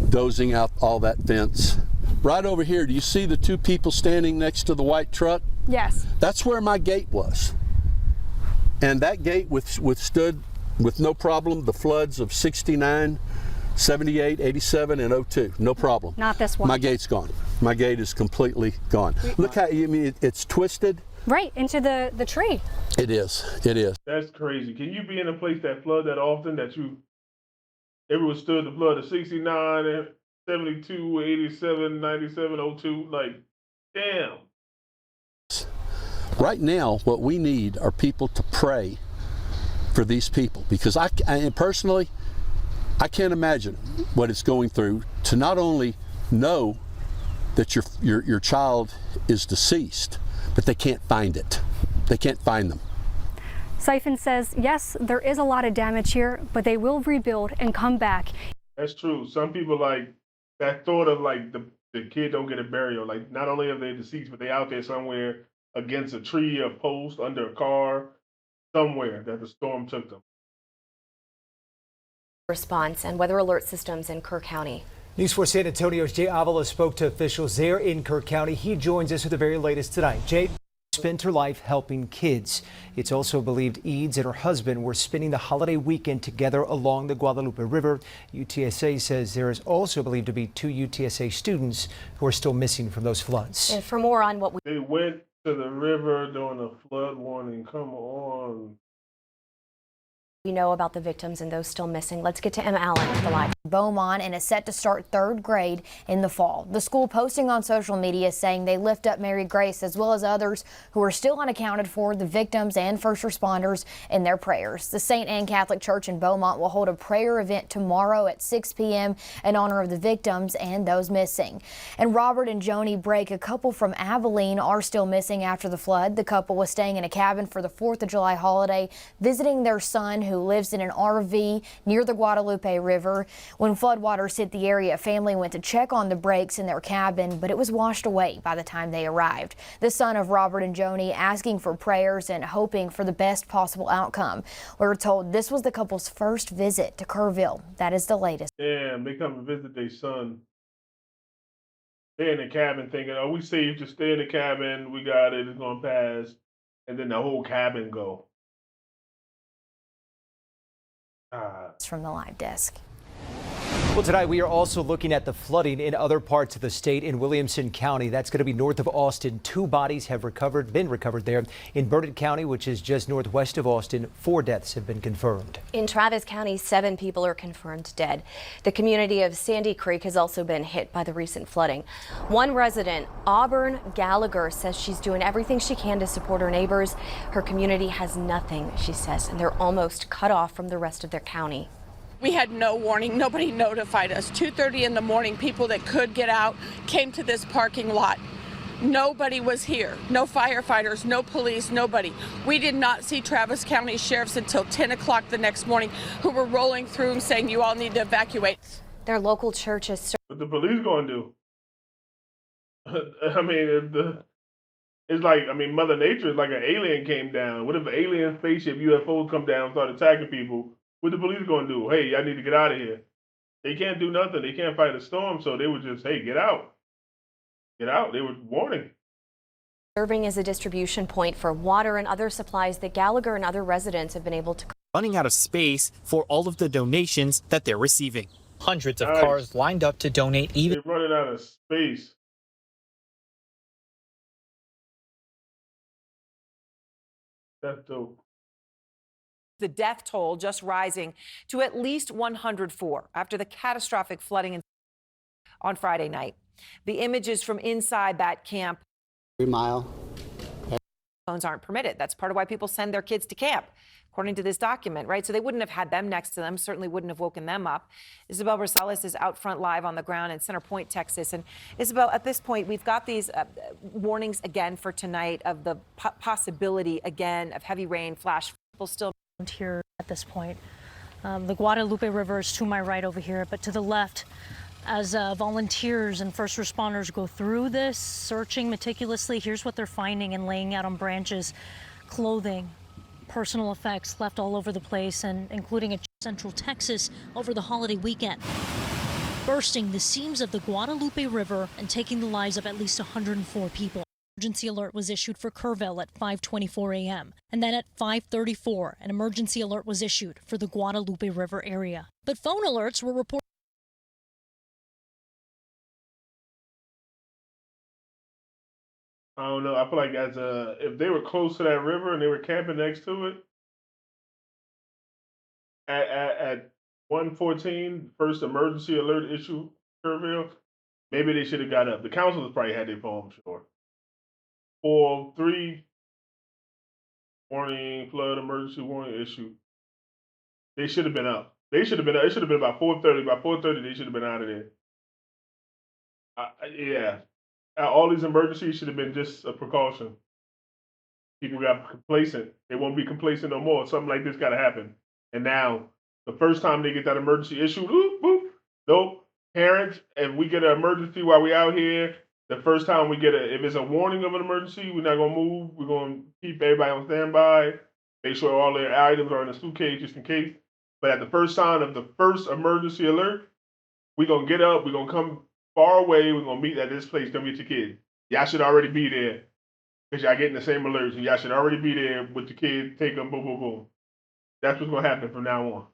dozing out all that fence. Right over here, do you see the 2 people standing next to the white truck? Yes. That's where my gate was. And that gate withstood with no problem the floods of '69 78, 87, and 02. No problem. Not this one. My gate's gone. My gate is completely gone. Look how, it's twisted. Right, into the tree. It is. It is. That's crazy. Can you be in a place that flood that often that you ever withstood the flood of 69, 72, 87, 97, 02? Like, damn. Right now, what we need are people to pray for these people, because I personally, I can't imagine what it's going through to not only know that your child is deceased, but they can't find it. They can't find them. Siphon says, yes, there is a lot of damage here, but they will rebuild and come back. That's true. Some people like that thought of like the kid don't get a burial. Like not only are they deceased, but they out there somewhere against a tree, a post, under a car, somewhere that the storm took them. Response and weather alert systems in Kerr County. News 4 San Antonio's Jay Avila spoke to officials there in Kerr County. He joins us with the very latest tonight. Jay spent her life helping kids. It's also believed Eads and her husband were spending the holiday weekend together along the Guadalupe River. UTSA says there is also believed to be 2 UTSA students who are still missing from those floods. And for more on what they went to the river during a flood warning. Come on. we know about the victims and those still missing. Let's get to Emma Allen with the live. Beaumont and is set to start 3rd grade in the fall. The school posting on social media saying they lift up Mary Grace as well as others who are still unaccounted for, the victims and first responders, in their prayers. The St. Anne Catholic Church in Beaumont will hold a prayer event tomorrow at 6 p.m. in honor of the victims and those missing. And Robert and Joni Brake, a couple from Abilene, are still missing after the flood. The couple was staying in a cabin for the 4th of July holiday, visiting their son who lives in an RV near the Guadalupe River. When floodwaters hit the area, family went to check on the Brakes in their cabin, but it was washed away by the time they arrived. The son of Robert and Joni asking for prayers and hoping for the best possible outcome. We were told this was the couple's first visit to Kerrville. That is the latest. Damn, they come and visit their son. They're in the cabin thinking, oh, we safe, just stay in the cabin, we got it, it's gonna pass. And then the whole cabin go. It's from the live desk. Well, tonight we are also looking at the flooding in other parts of the state in Williamson County. That's going to be north of Austin. 2 bodies have been recovered there. In Burnett County, which is just northwest of Austin, 4 deaths have been confirmed. In Travis County, 7 people are confirmed dead. The community of Sandy Creek has also been hit by the recent flooding. One resident, Auburn Gallagher, says she's doing everything she can to support her neighbors. Her community has nothing, she says, and they're almost cut off from the rest of their county. We had no warning. Nobody notified us. 2:30 in the morning, people that could get out came to this parking lot. Nobody was here. No firefighters, no police, nobody. We did not see Travis County sheriffs until 10 o'clock the next morning, who were rolling through and saying, you all need to evacuate. Their local churches. What the police gonna do? I mean, it's like, I mean, Mother Nature is like an alien came down. What if an alien spaceship, UFOs come down and start attacking people? What the police gonna do? Hey, I need to get out of here. They can't do nothing. They can't fight a storm, so they would just, hey, get out. Get out. They were warning. Serving as a distribution point for water and other supplies that Gallagher and other residents have been able to. Running out of space for all of the donations that they're receiving. Hundreds of cars lined up to donate. They're running out of space. That's dope. The death toll just rising to at least 104 after the catastrophic flooding on Friday night. The images from inside that camp. 3 mile. Phones aren't permitted. That's part of why people send their kids to camp, according to this document, right? So they wouldn't have had them next to them, certainly wouldn't have woken them up. Isabel Rosales is out front live on the ground in Center Point, Texas. And Isabel, at this point, we've got these warnings again for tonight of the possibility again of heavy rain, flash. People still here at this point. The Guadalupe River is to my right over here, but to the left, as volunteers and first responders go through this, searching meticulously, here's what they're finding and laying out on branches: clothing, personal effects left all over the place, and including in Central Texas over the holiday weekend. Bursting the seams of the Guadalupe River and taking the lives of at least 104 people. Emergency alert was issued for Kerrville at 5:24 a.m. And then at 5:34, an emergency alert was issued for the Guadalupe River area. But phone alerts were reported I don't know. I feel like if they were close to that river and they were camping next to it at 1:14, first emergency alert issue, Kerrville, maybe they should have got up. The councilors probably had their phone, sure. 4:03 warning, flood emergency warning issue. They should have been up. They should have been up. It should have been about 4:30. By 4:30, they should have been out of there. Yeah. All these emergencies should have been just a precaution. People got complacent. They won't be complacent no more. Something like this got to happen. And now, the first time they get that emergency issue, boop, boop, nope. Parents, if we get an emergency while we out here, the first time we get if it's a warning of an emergency, we're not gonna move. We're gonna keep everybody on standby. Make sure all their items are in the suitcase just in case. But at the first sign of the first emergency alert, we're gonna get up. We're gonna come far away. We're gonna meet at this place. Come get your kids. Y'all should already be there because y'all getting the same alerts. And y'all should already be there with the kids. Take them. Boom, boom, boom. That's what's gonna happen from now on.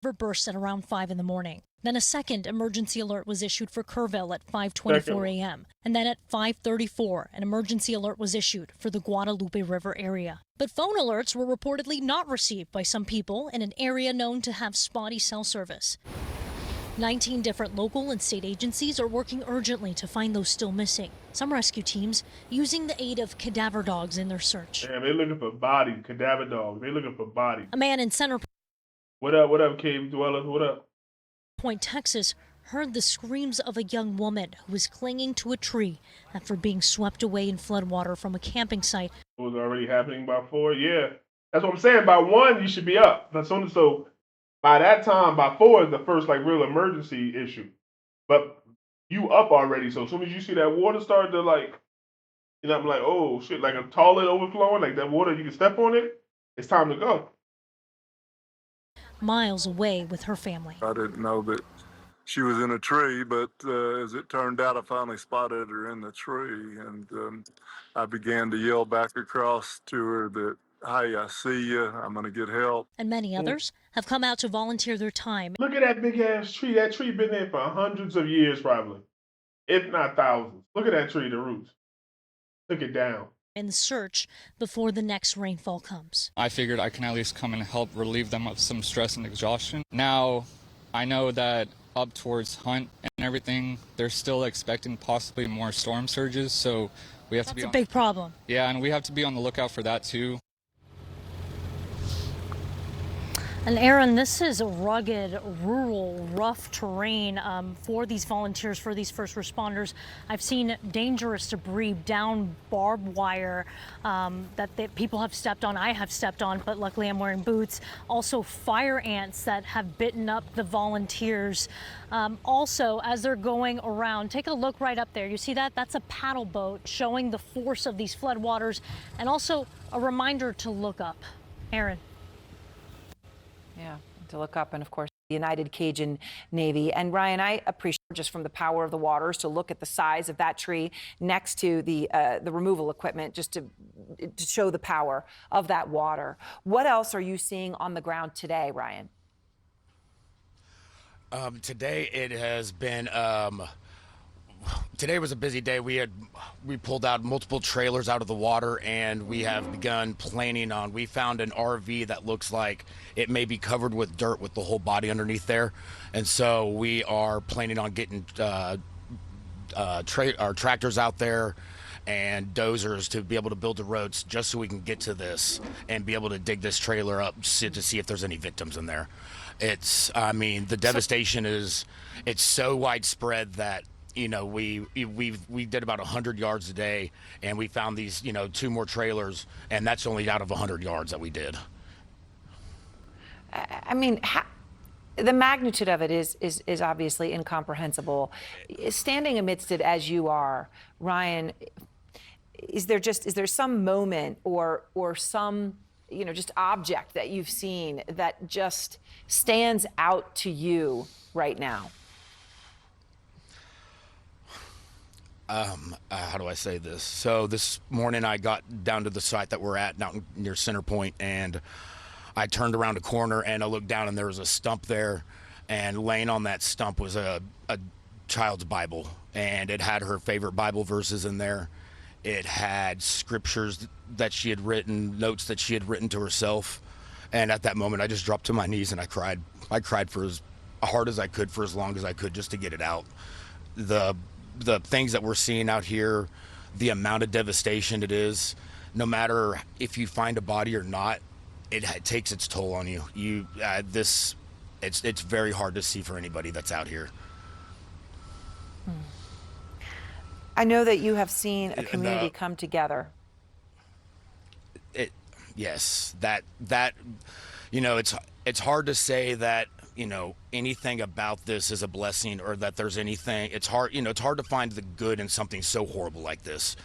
River burst at around 5 in the morning. Then a second emergency alert was issued for Kerrville at 5:24 a.m. And then at 5:34, an emergency alert was issued for the Guadalupe River area. But phone alerts were reportedly not received by some people in an area known to have spotty cell service. 19 different local and state agencies are working urgently to find those still missing. Some rescue teams using the aid of cadaver dogs in their search. Damn, they're looking for bodies, cadaver dogs. They're looking for bodies. A man in Center What up, cave dwellers? What up? Point, Texas, heard the screams of a young woman who was clinging to a tree after being swept away in floodwater from a camping site. It was already happening by 4. Yeah, that's what I'm saying. By 1, you should be up. So by that time, by 4 is the first real emergency issue. But you up already. So as soon as you see that water start to I'm like, oh shit, like a toilet overflowing, like that water, you can step on it. It's time to go. Miles away with her family. I didn't know that she was in a tree, but as it turned out, I finally spotted her in the tree, and I began to yell back across to her that, "Hey, I see you. I'm going to get help." And many others have come out to volunteer their time. Look at that big ass tree. That tree been there for hundreds of years, probably, if not thousands. Look at that tree, the roots. Took it down. In the search before the next rainfall comes. I figured I can at least come and help relieve them of some stress and exhaustion. Now, I know that up towards Hunt and everything, they're still expecting possibly more storm surges, so we have to be That's a big problem. Yeah, and we have to be on the lookout for that too. And Aaron, this is rugged, rural, rough terrain for these volunteers, for these first responders. I've seen dangerous debris, down barbed wire that people have stepped on. I have stepped on, but luckily I'm wearing boots. Also fire ants that have bitten up the volunteers. Also, as they're going around, take a look right up there. You see that? That's a paddle boat showing the force of these floodwaters, and also a reminder to look up. Aaron. Yeah, to look up, and of course, the United Cajun Navy. And Ryan, I appreciate just from the power of the waters to look at the size of that tree next to the removal equipment, just to show the power of that water. What else are you seeing on the ground today, Ryan? Today it has been. Today was a busy day. We pulled out multiple trailers out of the water, and we have begun planning on. We found an RV that looks like it may be covered with dirt with the whole body underneath there, and so we are planning on getting our tractors out there and dozers to be able to build the roads just so we can get to this and be able to dig this trailer up to see if there's any victims in there. The devastation it's so widespread that. We did about 100 yards a day, and we found these, 2 more trailers, and that's only out of 100 yards that we did. I mean, the magnitude of it is obviously incomprehensible. Standing amidst it as you are, Ryan, is there some moment or some just object that you've seen that just stands out to you right now? How do I say this? So this morning I got down to the site that we're at down near Center Point, and I turned around a corner and I looked down and there was a stump there, and laying on that stump was a child's Bible, and it had her favorite Bible verses in there, It had scriptures that she had written, notes that she had written to herself. And at that moment, I just dropped to my knees and I cried. I cried for as hard as I could, for as long as I could, just to get it out. The things that we're seeing out here, the amount of devastation it is, no matter if you find a body or not, it takes its toll on you. It's very hard to see for anybody that's out here. I know that you have seen a community come together. Yes, that it's hard to say that anything about this is a blessing or that there's anything. It's hard to find the good in something so horrible like this.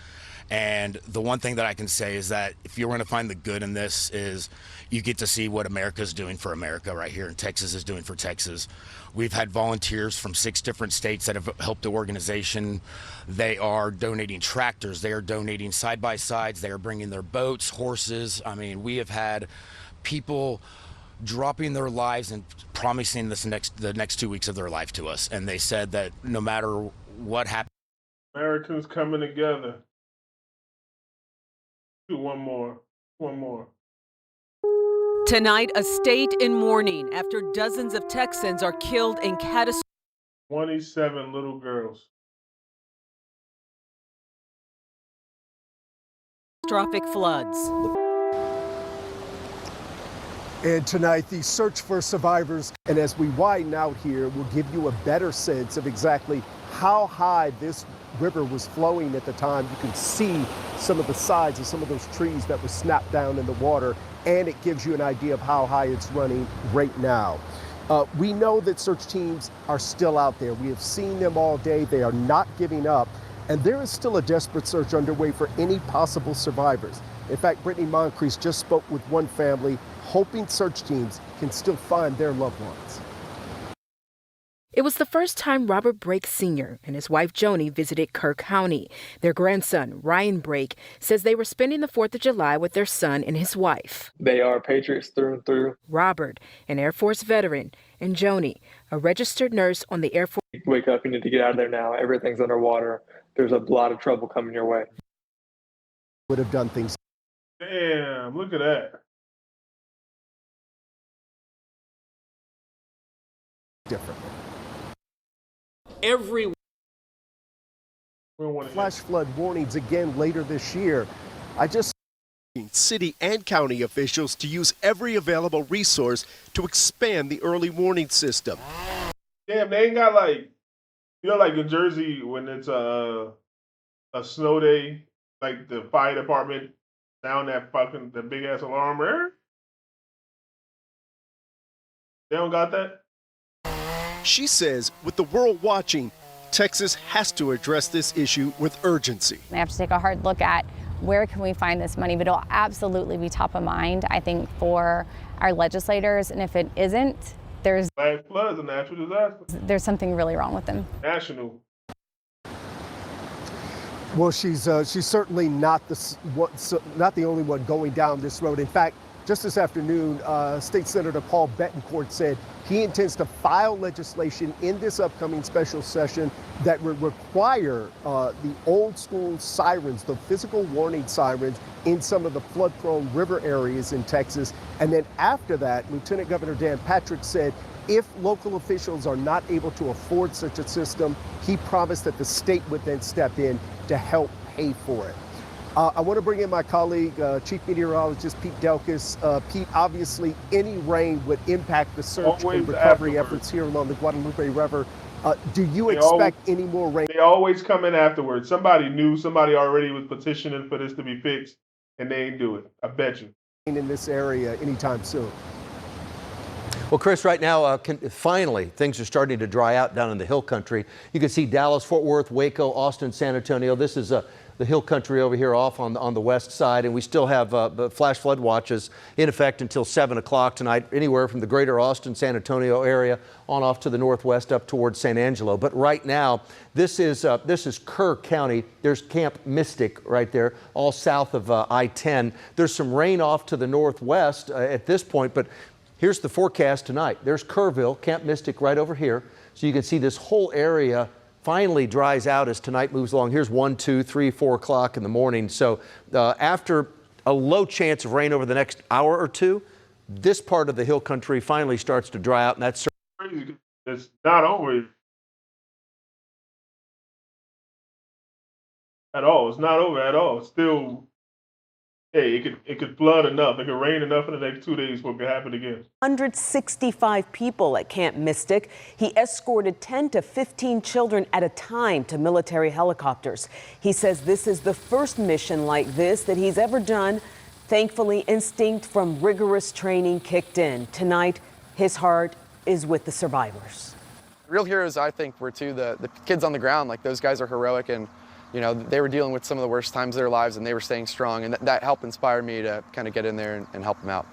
And the one thing that I can say is that if you're going to find the good in this, is you get to see what America's doing for America right here, and Texas is doing for Texas. We've had volunteers from 6 different states that have helped the organization. They are donating tractors. They are donating side-by-sides. They are bringing their boats, horses. I mean, we have had people dropping their lives and promising the next 2 weeks of their life to us. And they said that no matter what happens, Americans coming together. Do one more. Tonight, a state in mourning after dozens of Texans are killed in catastrophic 27 little girls. floods. And tonight, the search for survivors, and as we widen out here, will give you a better sense of exactly how high this river was flowing at the time. You can see some of the sides of some of those trees that were snapped down in the water, and it gives you an idea of how high it's running right now. We know that search teams are still out there. We have seen them all day. They are not giving up, and there is still a desperate search underway for any possible survivors. In fact, Brittany Moncrief just spoke with one family, hoping search teams can still find their loved ones. It was the first time Robert Brake Sr. and his wife Joni visited Kerr County. Their grandson, Ryan Brake, says they were spending the 4th of July with their son and his wife. They are patriots through and through. Robert, an Air Force veteran, and Joni, a registered nurse on the Air Force. Wake up, you need to get out of there now. Everything's underwater. There's a lot of trouble coming your way. Would have done things. Damn, look at that. Differently. Every flash flood warnings again later this year. City and county officials to use every available resource to expand the early warning system. Damn, they ain't got like in Jersey when it's a snow day, like the fire department sound the big ass alarm. They don't got that? She says with the world watching, Texas has to address this issue with urgency. They have to take a hard look at where can we find this money, but it'll absolutely be top of mind, I think, for our legislators. And if it isn't, there's floods, a natural disaster. There's something really wrong with them. National. Well, she's certainly not the only one going down this road. In fact, just this afternoon, State Senator Paul Betancourt said he intends to file legislation in this upcoming special session that would require the old school sirens, the physical warning sirens in some of the flood-prone river areas in Texas. And then after that, Lieutenant Governor Dan Patrick said if local officials are not able to afford such a system, he promised that the state would then step in to help pay for it. I want to bring in my colleague, Chief Meteorologist Pete Delkus. Pete, obviously any rain would impact the search and recovery efforts here along the Guadalupe River. Do you expect any more rain? They always come in afterwards. Somebody knew, somebody already was petitioning for this to be fixed, and they ain't do it. I bet you. In this area anytime soon. Well, Chris, right now, finally, things are starting to dry out down in the hill country. You can see Dallas, Fort Worth, Waco, Austin, San Antonio. This is the hill country over here off on the west side, and we still have flash flood watches in effect until 7 o'clock tonight, anywhere from the greater Austin, San Antonio area on off to the northwest up towards San Angelo. But right now, this is Kerr County. There's Camp Mystic right there, all south of I-10. There's some rain off to the northwest at this point, but here's the forecast tonight. There's Kerrville, Camp Mystic right over here. So you can see this whole area finally dries out as tonight moves along. Here's 1, 2, 3, 4 o'clock in the morning. So after a low chance of rain over the next hour or two, this part of the hill country finally starts to dry out, and that's Crazy. It's not over at all. It's not over at all. It's still, hey, it could flood enough. It could rain enough in the next 2 days for it to happen again. 165 people at Camp Mystic. He escorted 10 to 15 children at a time to military helicopters. He says this is the first mission like this that he's ever done. Thankfully, instinct from rigorous training kicked in. Tonight, his heart is with the survivors. Real heroes, I think, were the kids on the ground. Like, those guys are heroic, and you know, they were dealing with some of the worst times of their lives, and they were staying strong, and that helped inspire me to kind of get in there and help them out.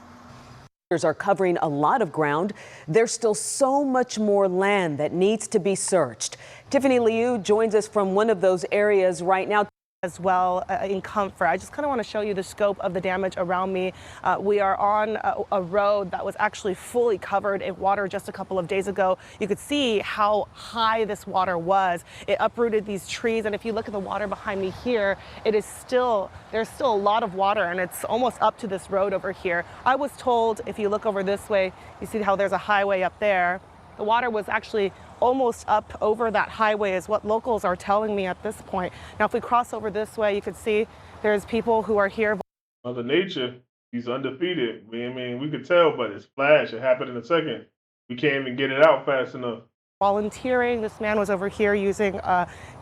Are covering a lot of ground. There's still so much more land that needs to be searched. Tiffany Liu joins us from one of those areas right now. As well in comfort. I just kind of want to show you the scope of the damage around me. We are on a road that was actually fully covered in water just a couple of days ago. You could see how high this water was. It uprooted these trees, and if you look at the water behind me here, there's still a lot of water, and it's almost up to this road over here. I was told if you look over this way, you see how there's a highway up there. The water was actually almost up over that highway is what locals are telling me at this point. Now, if we cross over this way, you can see there's people who are here. Mother Nature, he's undefeated. I mean, we could tell, but it's flash. It happened in a second. We can't even get it out fast enough. Volunteering, this man was over here using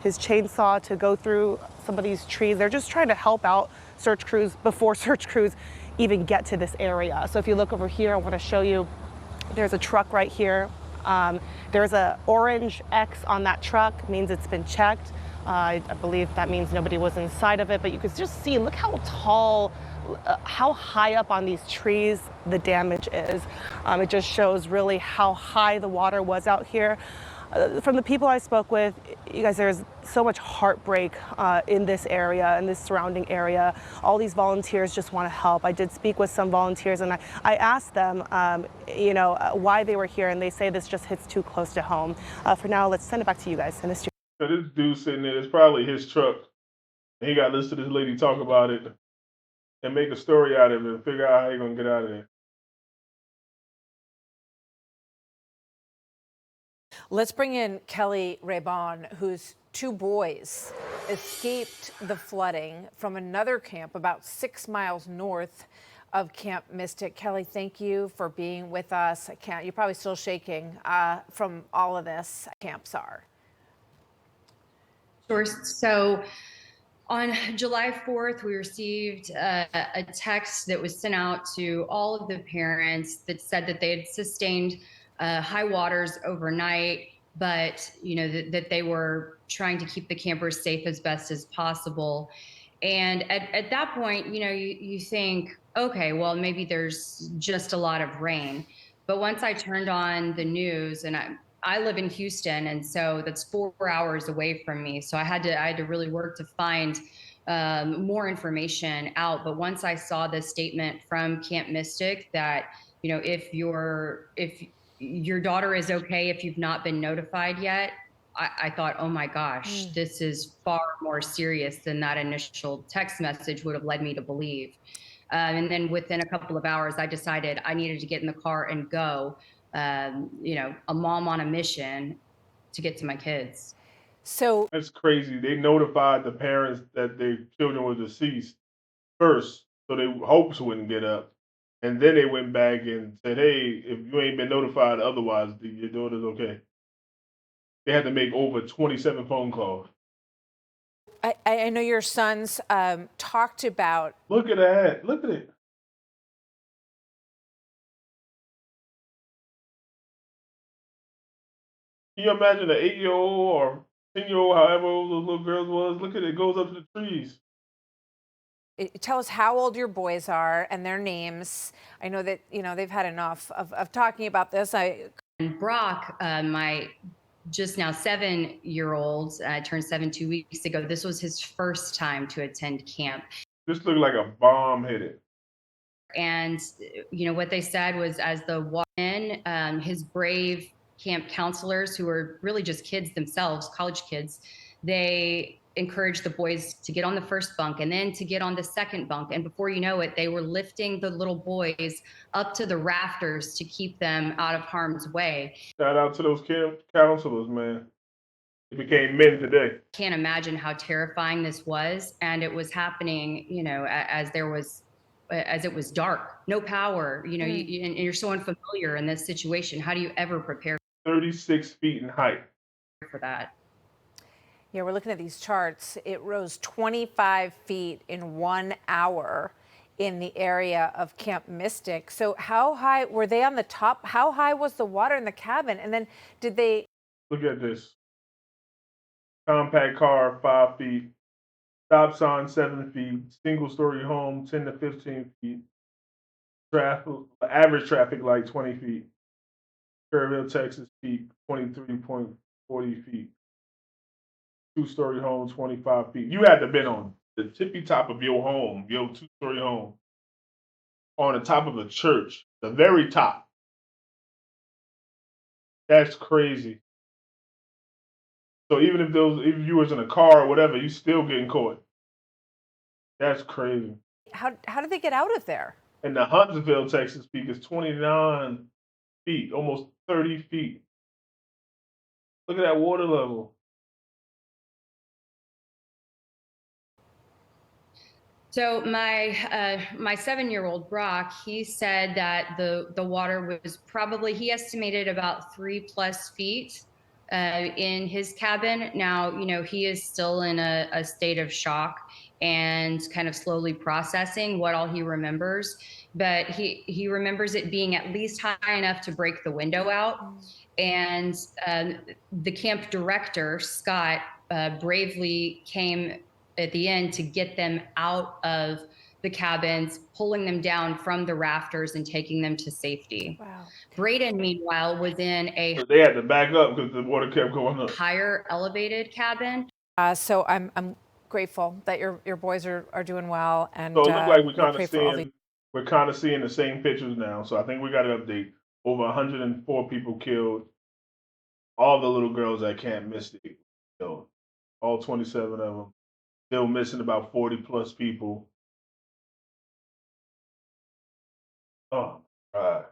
his chainsaw to go through some of these trees. They're just trying to help out search crews before search crews even get to this area. So if you look over here, I want to show you, there's a truck right here. There's an orange X on that truck, means it's been checked. I believe that means nobody was inside of it, but you could just see, look how tall, how high up on these trees the damage is. It just shows really how high the water was out here. From the people I spoke with, you guys, there's so much heartbreak in this area, in this surrounding area. All these volunteers just want to help. I did speak with some volunteers, and I asked them, why they were here, and they say this just hits too close to home. For now, let's send it back to you guys. This dude sitting there, it's probably his truck. And he got to listen to this lady talk about it and make a story out of it and figure out how he's going to get out of there. Let's bring in Kelly Raybon, whose 2 boys escaped the flooding from another camp about 6 miles north of Camp Mystic. Kelly, thank you for being with us. You're probably still shaking from all of this. Camps are. Sure. So on July 4th, we received a text that was sent out to all of the parents that said that they had sustained high waters overnight, but that they were trying to keep the campers safe as best as possible. And at that point, you think, okay, well, maybe there's just a lot of rain. But once I turned on the news, and I live in Houston, and so that's 4 hours away from me. So I had to really work to find more information out. But once I saw the statement from Camp Mystic that, if your daughter is okay, if you've not been notified yet, I thought, oh my gosh, this is far more serious than that initial text message would have led me to believe. And then within a couple of hours, I decided I needed to get in the car and go, a mom on a mission to get to my kids. So that's crazy. They notified the parents that their children were deceased first, so their hopes wouldn't get up. And then they went back and said, hey, if you ain't been notified otherwise, your daughter's okay. They had to make over 27 phone calls. I know your sons talked about. Look at that. Look at it. Can you imagine an 8-year-old or 10-year-old, however old those little girls was? Look at it. It goes up to the trees. Tell us how old your boys are and their names. I know that, they've had enough of talking about this. And Brock, my just now 7-year-old, turned 7 2 weeks ago. This was his first time to attend camp. This looked like a bomb hit it. And, what they said was as the walk in, his brave camp counselors, who are really just kids themselves, college kids, they encouraged the boys to get on the first bunk and then to get on the second bunk. And before you know it, they were lifting the little boys up to the rafters to keep them out of harm's way. Shout out to those camp counselors, man. They became men today. Can't imagine how terrifying this was. And it was happening, as it was dark, no power, and you're so unfamiliar in this situation. How do you ever prepare 36 feet in height for that? Yeah, we're looking at these charts. It rose 25 feet in 1 hour in the area of Camp Mystic. So how high were they on the top? How high was the water in the cabin? And then did they... Look at this. Compact car, 5 feet. Stop sign, 7 feet. Single-story home, 10 to 15 feet. Average traffic light, 20 feet. Kerrville, Texas, peak, 23.40 feet. Two-story home, 25 feet. You had to have been on the tippy top of your home, your two-story home, on the top of a church, the very top. That's crazy. So even if you was in a car or whatever, you still getting caught. That's crazy. How did they get out of there? And the Huntsville, Texas peak is 29 feet, almost 30 feet. Look at that water level. So my 7-year-old Brock, he said that the water was probably, he estimated about 3+ feet in his cabin. Now, he is still in a state of shock and kind of slowly processing what all he remembers. But he remembers it being at least high enough to break the window out. And the camp director, Scott, bravely came at the end to get them out of the cabins, pulling them down from the rafters and taking them to safety. Wow. Braden, meanwhile, was in a They had to back up because the water kept going up. higher elevated cabin. So I'm grateful that your boys are doing well. And So it looks like we're kind of seeing the same pictures now. So I think we got an update. Over 104 people killed. All the little girls at Camp Mystic killed. All 27 of them. Still missing about 40+ people. Oh, God.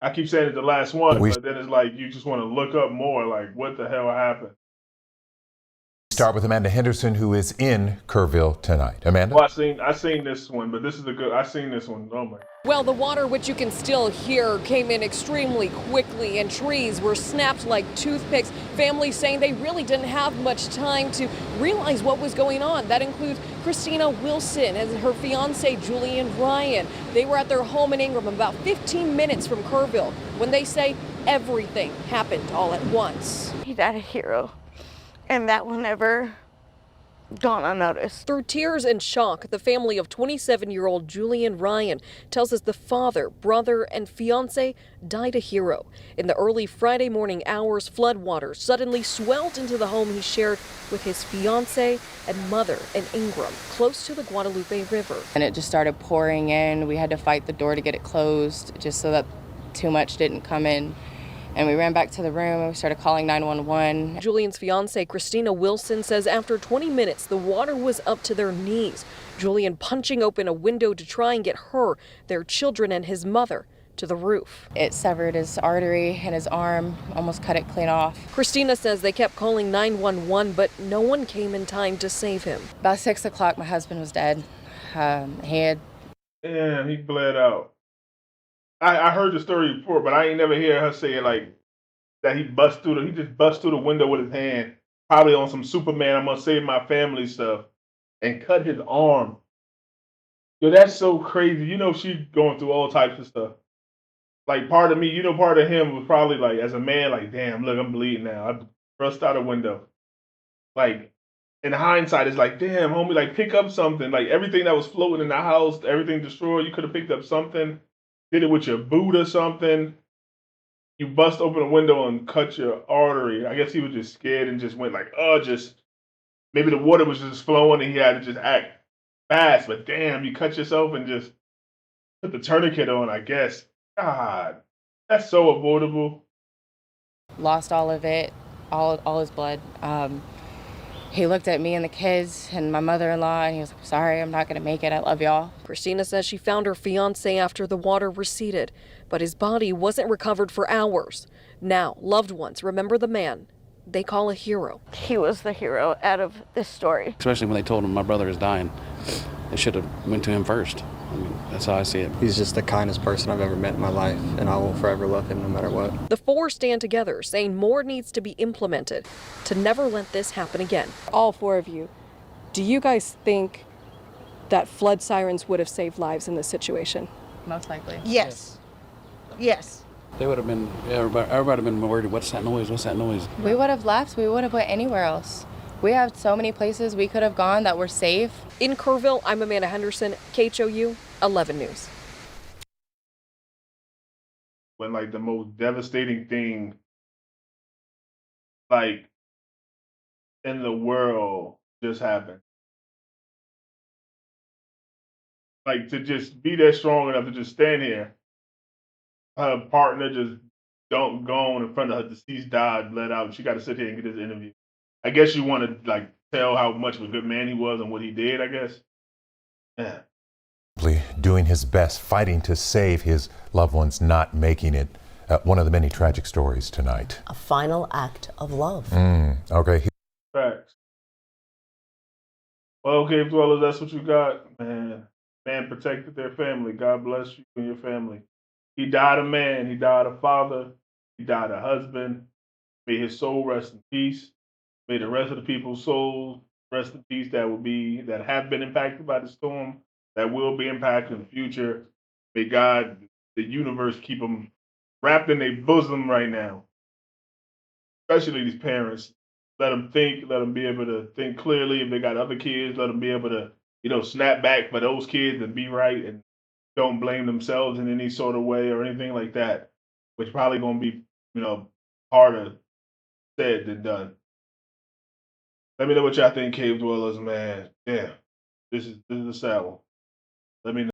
I keep saying it's the last one, but then it's like you just want to look up more. Like, what the hell happened? Start with Amanda Henderson, who is in Kerrville tonight. Amanda? Well, I seen this one, but this is I seen this one. Oh my. Well, the water, which you can still hear, came in extremely quickly, and trees were snapped like toothpicks. Families saying they really didn't have much time to realize what was going on. That includes Christina Wilson and her fiance, Julian Ryan. They were at their home in Ingram, about 15 minutes from Kerrville, when they say everything happened all at once. He died a hero, and that will never gone unnoticed. Through tears and shock, the family of 27-year-old Julian Ryan tells us the father, brother, and fiance died a hero. In the early Friday morning hours, floodwaters suddenly swelled into the home he shared with his fiance and mother in Ingram, close to the Guadalupe River. And it just started pouring in. We had to fight the door to get it closed just so that too much didn't come in. And we ran back to the room and we started calling 911. Julian's fiance, Christina Wilson, says after 20 minutes, the water was up to their knees. Julian punching open a window to try and get her, their children, and his mother to the roof. It severed his artery in his arm, almost cut it clean off. Christina says they kept calling 911, but no one came in time to save him. About 6 o'clock, my husband was dead. Damn, he bled out. I heard the story before, but I ain't never hear her say it like that. He just bust through the window with his hand, probably on some Superman, I'm gonna save my family stuff, and cut his arm. Yo, that's so crazy. You know, she going through all types of stuff. Like, part of me, part of him was probably like, as a man, like, damn, look, I'm bleeding now. I burst out a window. Like, in hindsight, it's like, damn, homie, like, pick up something. Like, everything that was floating in the house, everything destroyed, you could have picked up something. Did it with your boot or something. You bust open a window and cut your artery. I guess he was just scared and just went like, maybe the water was just flowing and he had to just act fast. But damn, you cut yourself and just put the tourniquet on, I guess. God, that's so avoidable. Lost all of it, all his blood. He looked at me and the kids and my mother-in-law and he was like, sorry, I'm not gonna make it. I love y'all. Christina says she found her fiance after the water receded, but his body wasn't recovered for hours. Now, loved ones remember the man they call a hero. He was the hero out of this story. Especially when they told him my brother is dying. They should have went to him first. I mean, that's how I see it. He's just the kindest person I've ever met in my life, and I will forever love him no matter what. The four stand together, saying more needs to be implemented to never let this happen again. All four of you, do you guys think that flood sirens would have saved lives in this situation? Most likely. Yes. Yes. They would have been, everybody would have been worried, what's that noise, what's that noise? We would have left, we would have went anywhere else. We have so many places we could have gone that were safe. In Kerrville, I'm Amanda Henderson, KHOU 11 News. When like the most devastating thing like in the world just happened. Like to just be that strong enough to just stand here. Her partner just don't go on in front of her deceased, died, bled out. She got to sit here and get this interview. I guess you want to like tell how much of a good man he was and what he did, I guess. Yeah. Doing his best, fighting to save his loved ones, not making it. One of the many tragic stories tonight. A final act of love. Okay. Facts. Well, cave dwellers, that's what you got, man. Man protected their family. God bless you and your family. He died a man. He died a father. He died a husband. May his soul rest in peace. May the rest of the people's souls rest in peace that have been impacted by the storm, that will be impacted in the future. May God, the universe, keep them wrapped in their bosom right now. Especially these parents. Let them think, let them be able to think clearly. If they got other kids, let them be able to, snap back for those kids and be right and don't blame themselves in any sort of way or anything like that, which probably going to be, harder said than done. Let me know what y'all think, cave dwellers, man. Yeah, this is a sad one. Let me know.